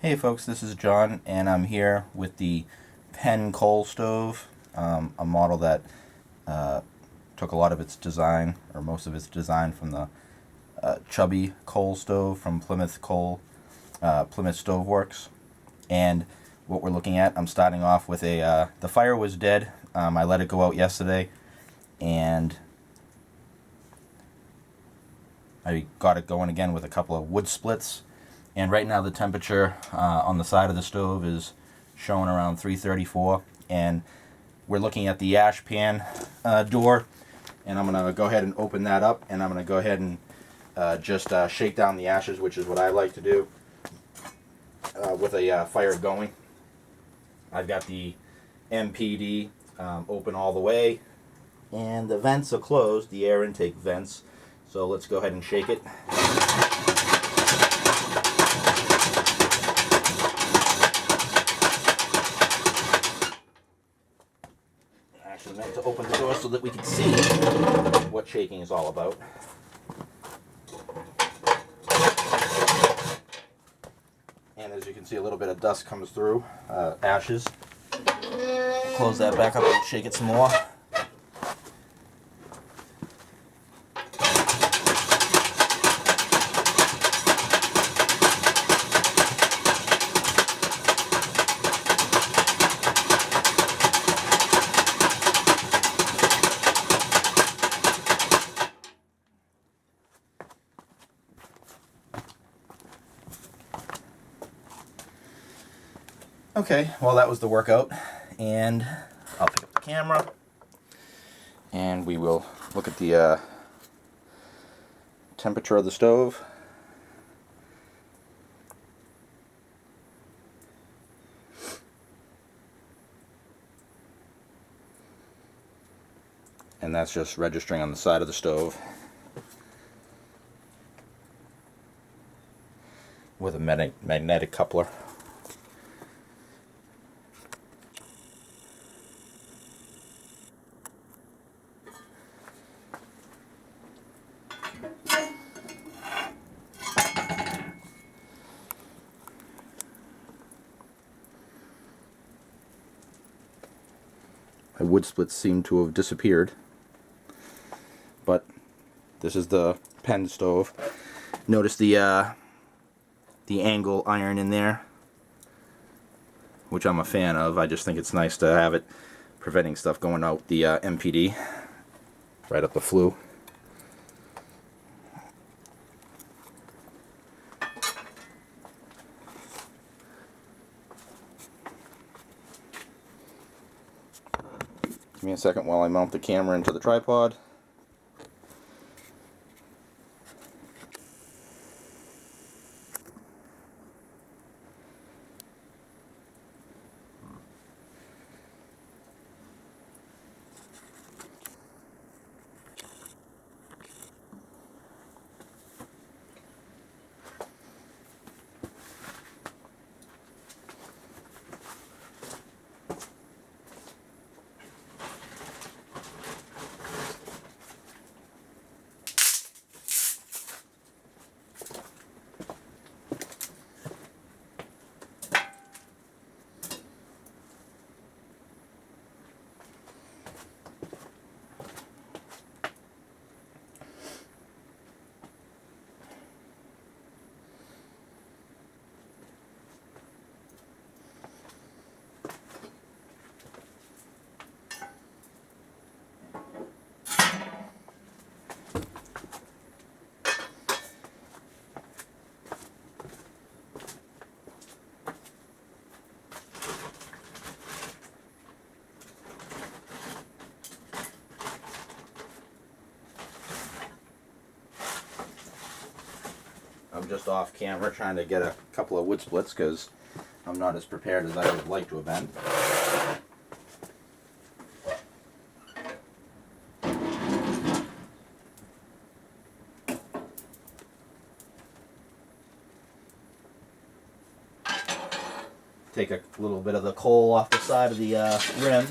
Hey folks, this is John, and I'm here with the Penn Coal stove, a model that took a lot of its design, or most of its design, from the chubby coal stove from Plymouth Coal, Plymouth Stove Works. And what we're looking at, I'm starting off with the fire was dead. I let it go out yesterday, and I got it going again with a couple of wood splits. And right now the temperature on the side of the stove is showing around 334, and we're looking at the ash pan door, and I'm going to go ahead and open that up, and I'm going to go ahead and just shake down the ashes, which is what I like to do with a fire going. I've got the MPD open all the way, and the vents are closed, the air intake vents, so let's go ahead and shake it. I meant to open the door so that we can see what shaking is all about. And as you can see, a little bit of dust comes through, ashes. Close that back up and shake it some more. Okay, well, that was the workout, and I'll pick up the camera, and we will look at the temperature of the stove. And that's just registering on the side of the stove with a magnetic coupler. My wood splits seem to have disappeared, but this is the Penn stove. Notice the angle iron in there, which I'm a fan of. I just think it's nice to have it preventing stuff going out the MPD right up the flue. Give me a second while I mount the camera into the tripod. I'm just off camera trying to get a couple of wood splits because I'm not as prepared as I would like to have been. Take a little bit of the coal off the side of the rim.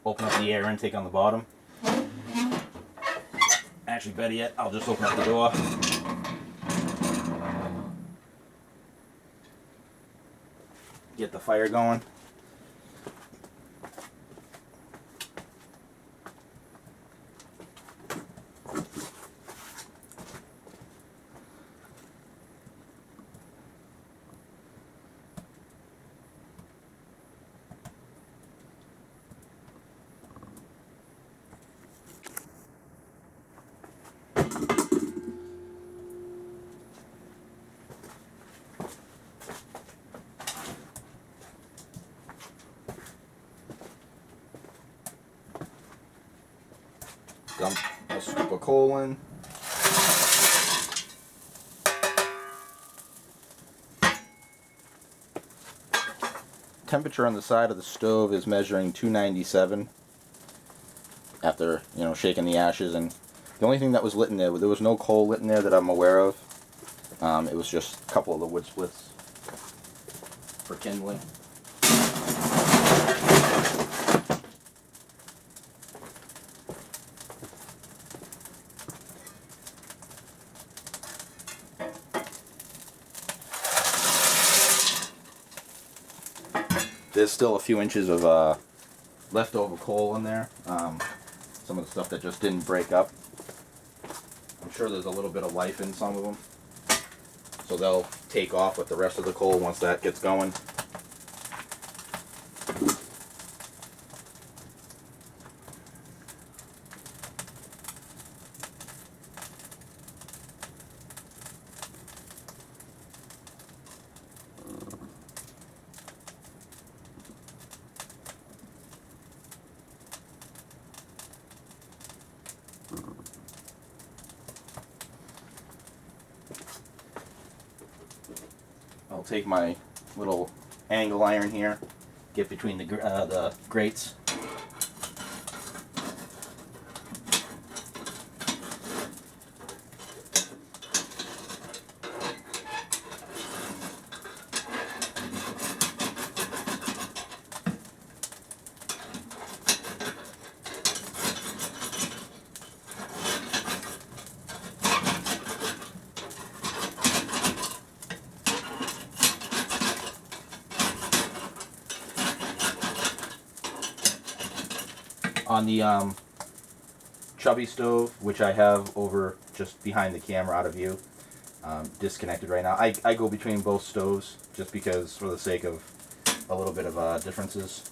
open up the air intake on the bottom. Actually, better yet, I'll just open up the door. Get the fire going. Dump a scoop of coal in. Temperature on the side of the stove is measuring 297 after, shaking the ashes, and the only thing that was lit in there was no coal lit in there that I'm aware of. It was just a couple of the wood splits for kindling. There's still a few inches of leftover coal in there. Some of the stuff that just didn't break up. I'm sure there's a little bit of life in some of them. So they'll take off with the rest of the coal once that gets going. I'll take my little angle iron here, get between the grates. On the chubby stove, which I have over just behind the camera out of view, disconnected right now. I go between both stoves just because, for the sake of a little bit of differences.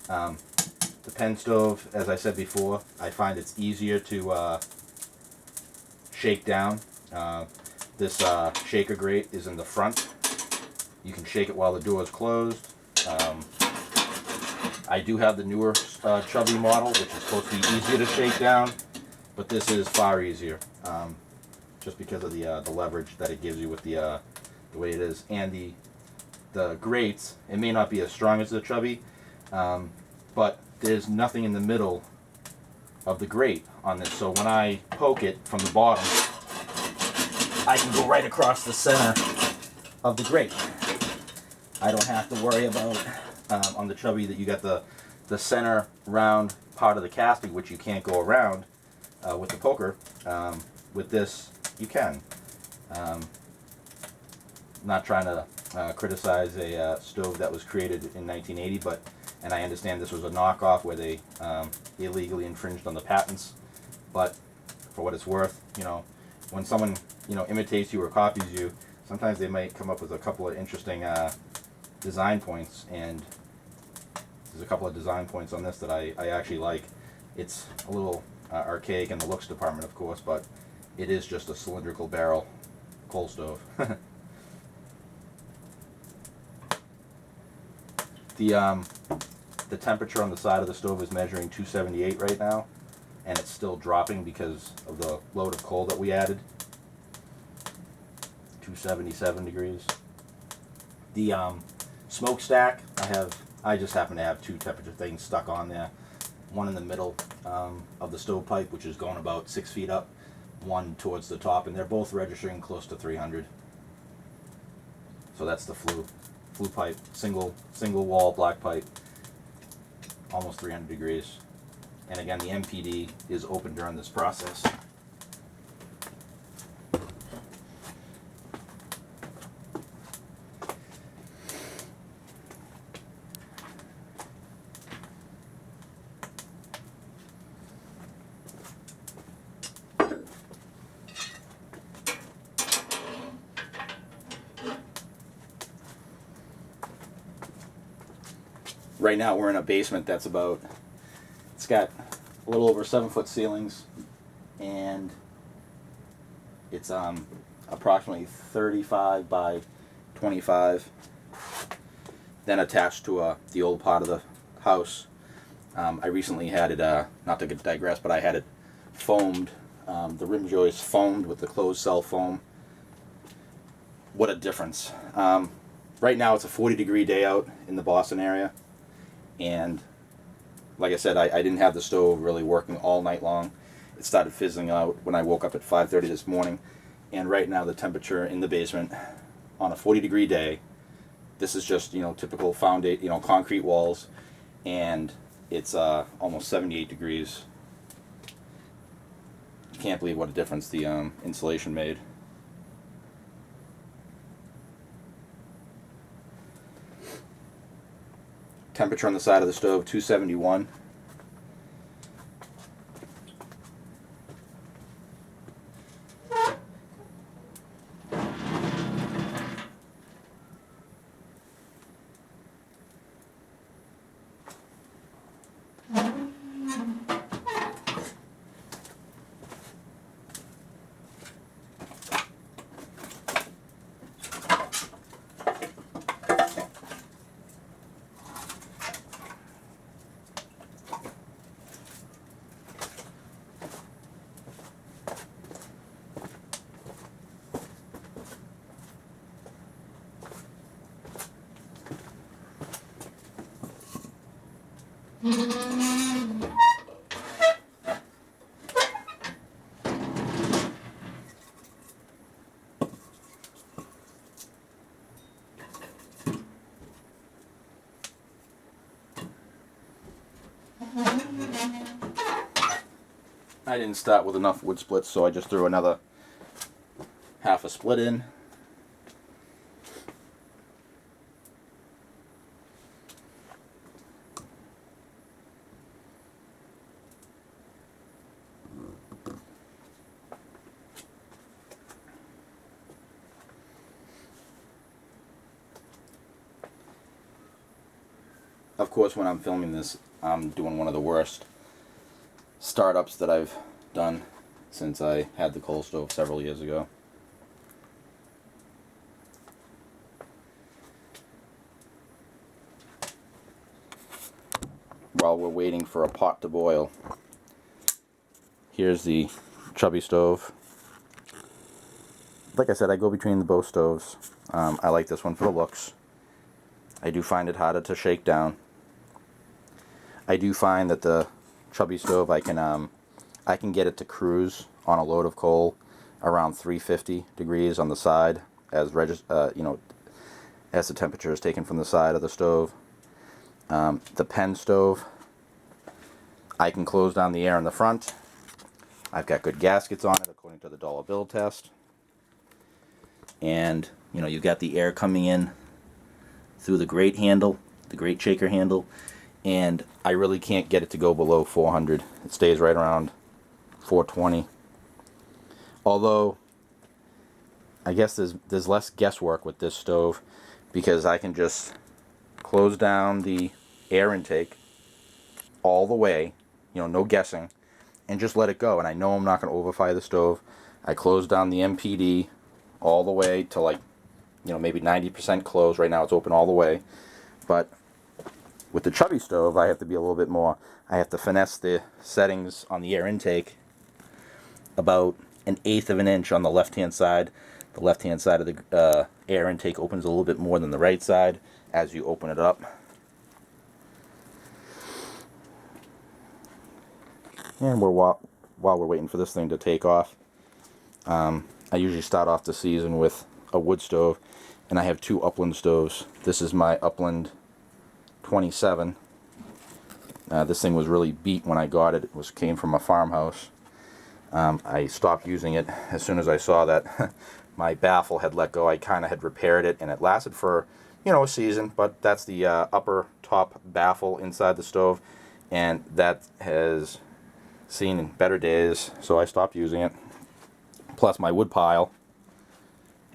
The Penn stove, as I said before, I find it's easier to shake down. This shaker grate is in the front. You can shake it while the door is closed. I do have the newer chubby model, which is supposed to be easier to shake down, but this is far easier, just because of the leverage that it gives you with the way it is, and the grates. It may not be as strong as the chubby, but there's nothing in the middle of the grate on this. So when I poke it from the bottom, I can go right across the center of the grate. I don't have to worry about on the chubby that you got the center round part of the casting, which you can't go around with the poker. With this, you can. Not trying to criticize a stove that was created in 1980, and I understand this was a knockoff where they illegally infringed on the patents. But for what it's worth, when someone imitates you or copies you, sometimes they might come up with a couple of interesting design points, and there's a couple of design points on this that I actually like. It's a little archaic in the looks department, of course, but it is just a cylindrical barrel coal stove. The temperature on the side of the stove is measuring 278 right now, and it's still dropping because of the load of coal that we added. 277 degrees. The smokestack, I just happen to have two temperature things stuck on there. One in the middle of the stovepipe, which is going about 6 feet up, one towards the top, and they're both registering close to 300. So that's the flue pipe, single wall black pipe almost 300 degrees. And again, the MPD is open during this process. Right now we're in a basement that's it's got a little over 7-foot ceilings, and it's approximately 35 by 25. Then attached to the old part of the house, I recently had it, not to digress, but I had it foamed, the rim joist foamed with the closed cell foam. What a difference. Right now it's a 40-degree day out in the Boston area. And like I said, I didn't have the stove really working all night long. It started fizzling out when I woke up at 5:30 this morning. And right now the temperature in the basement on a 40-degree day, this is just, typical foundation, concrete walls, and it's almost 78 degrees. Can't believe what a difference the insulation made. Temperature on the side of the stove, 271. I didn't start with enough wood splits, so I just threw another half a split in. Of course, when I'm filming this, I'm doing one of the worst startups that I've done since I had the coal stove several years ago. While we're waiting for a pot to boil, here's the chubby stove. Like I said, I go between the both stoves. I like this one for the looks. I do find it harder to shake down. I do find that the chubby stove, I can get it to cruise on a load of coal around 350 degrees on the side as as the temperature is taken from the side of the stove. The Penn stove, I can close down the air in the front. I've got good gaskets on it according to the dollar bill test. And you've got the air coming in through the grate handle, the grate shaker handle, and I really can't get it to go below 400. It stays right around 420. Although I guess there's less guesswork with this stove, because I can just close down the air intake all the way, no guessing, and just let it go. And I know I'm not going to overfire the stove. I close down the MPD all the way to maybe 90% closed. Right now it's open all the way. But with the chubby stove, I have to be a little bit more. I have to finesse the settings on the air intake about 1/8 of an inch on the left-hand side. The left-hand side of the air intake opens a little bit more than the right side as you open it up. And while we're waiting for this thing to take off, I usually start off the season with a wood stove, and I have 2 Upland stoves. This is my Upland 27, This thing was really beat when I got it. It came from a farmhouse. I stopped using it as soon as I saw that my baffle had let go. I kind of had repaired it, and it lasted for, a season, but that's the upper top baffle inside the stove, and that has seen better days, so I stopped using it. Plus my wood pile,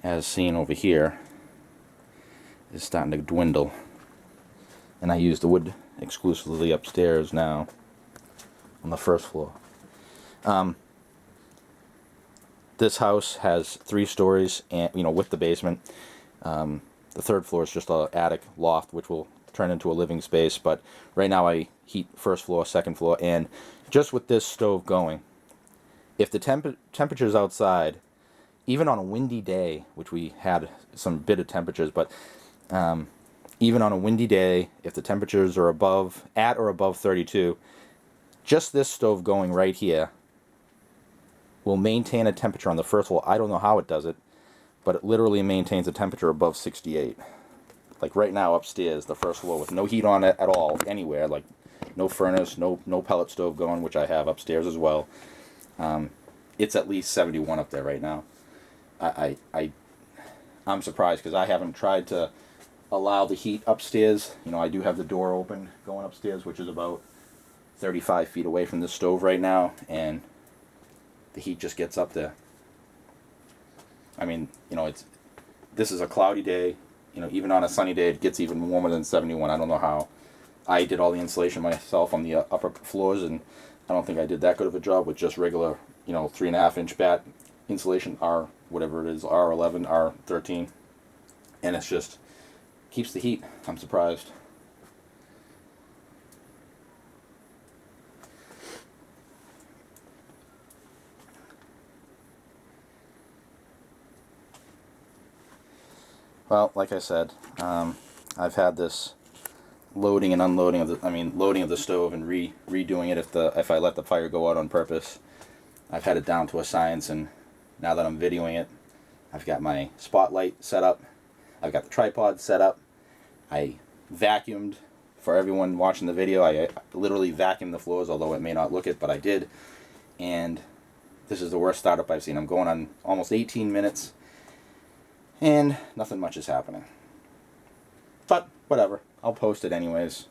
as seen over here, is starting to dwindle, and I use the wood exclusively upstairs now on the first floor. This house has 3 stories, and with the basement. The third floor is just an attic loft, which will turn into a living space. But right now I heat first floor, second floor, and just with this stove going, if the temperatures outside, even on a windy day, which we had some bitter temperatures, but even on a windy day, if the temperatures are at or above 32, just this stove going right here will maintain a temperature on the first floor. I don't know how it does it, but it literally maintains a temperature above 68. Like right now upstairs, the first floor with no heat on it at all, anywhere, like no furnace, no pellet stove going, which I have upstairs as well. It's at least 71 up there right now. I'm surprised because I haven't tried to allow the heat upstairs. I do have the door open going upstairs, which is about 35 feet away from the stove right now, and the heat just gets up there. I mean, this is a cloudy day. Even on a sunny day, it gets even warmer than 71. I don't know how. I did all the insulation myself on the upper floors, and I don't think I did that good of a job with just regular, 3.5-inch bat insulation, whatever it is, R11, R13, and it's just keeps the heat. I'm surprised. Well, like I said, I've had this loading and unloading loading of the stove and redoing it if I let the fire go out on purpose. I've had it down to a science, and now that I'm videoing it, I've got my spotlight set up. I've got the tripod set up. I vacuumed for everyone watching the video. I literally vacuumed the floors, although it may not look it, but I did. And this is the worst startup I've seen. I'm going on almost 18 minutes. And nothing much is happening. But, whatever. I'll post it anyways.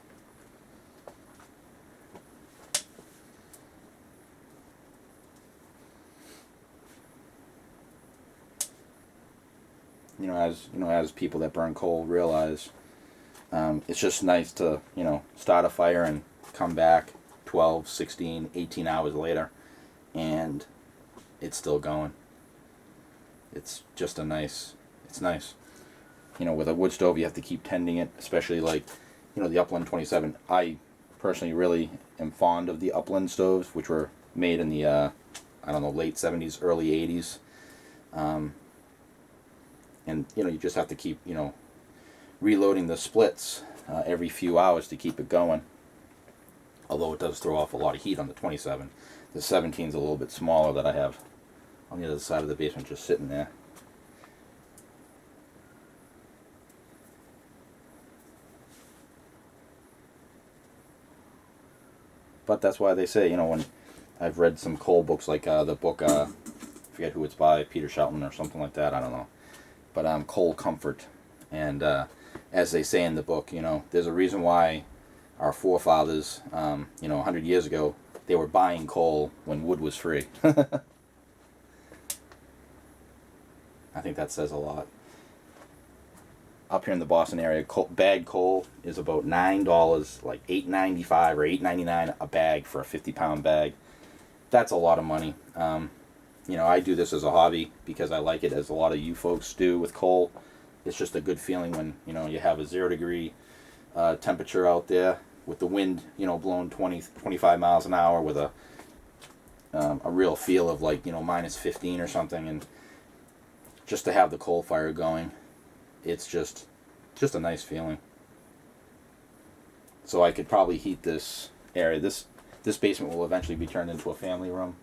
As people that burn coal realize, it's just nice to, start a fire and come back 12, 16, 18 hours later, and it's still going. It's just it's nice. With a wood stove, you have to keep tending it, especially the Upland 27. I personally really am fond of the Upland stoves, which were made in the, late 70s, early 80s. And, you just have to keep, reloading the splits every few hours to keep it going. Although it does throw off a lot of heat on the 27. The 17 is a little bit smaller that I have on the other side of the basement just sitting there. But that's why they say, when I've read some coal books, like the book, I forget who it's by, Peter Shelton or something like that, I don't know. But Coal Comfort. And as they say in the book, there's a reason why our forefathers, 100 years ago, they were buying coal when wood was free. I think that says a lot. Up here in the Boston area, bag coal is about $9, like $8.95 or $8.99 a bag for a 50-pound bag. That's a lot of money. I do this as a hobby because I like it, as a lot of you folks do with coal. It's just a good feeling when you have a 0-degree temperature out there with the wind blowing 20-25 miles an hour with a real feel of minus 15 or something, and just to have the coal fire going. It's just a nice feeling. So I could probably heat this area. This basement will eventually be turned into a family room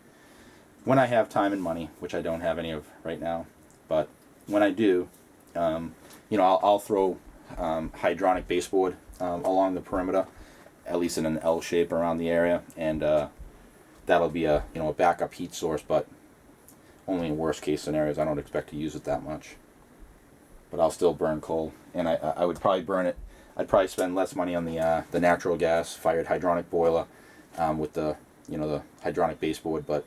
when I have time and money, which I don't have any of right now. But when I do, I'll throw hydronic baseboard along the perimeter at least in an L shape around the area, and that'll be a a backup heat source, but only in worst case scenarios. I don't expect to use it that much, but I'll still burn coal, and I would probably burn it. I'd probably spend less money on the natural gas fired hydronic boiler with the the hydronic baseboard, but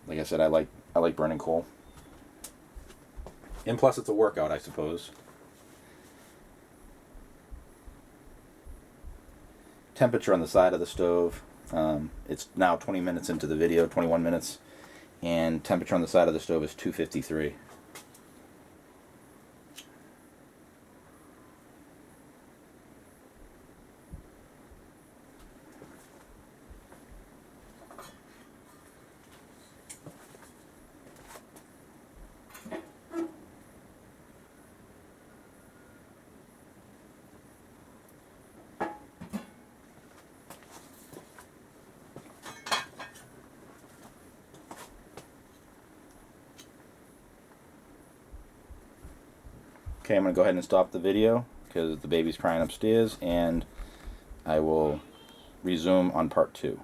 like I said, I like burning coal, and plus it's a workout, I suppose. Temperature on the side of the stove. It's now 20 minutes into the video, 21 minutes, and temperature on the side of the stove is 253. Okay, I'm going to go ahead and stop the video because the baby's crying upstairs, and I will resume on part 2.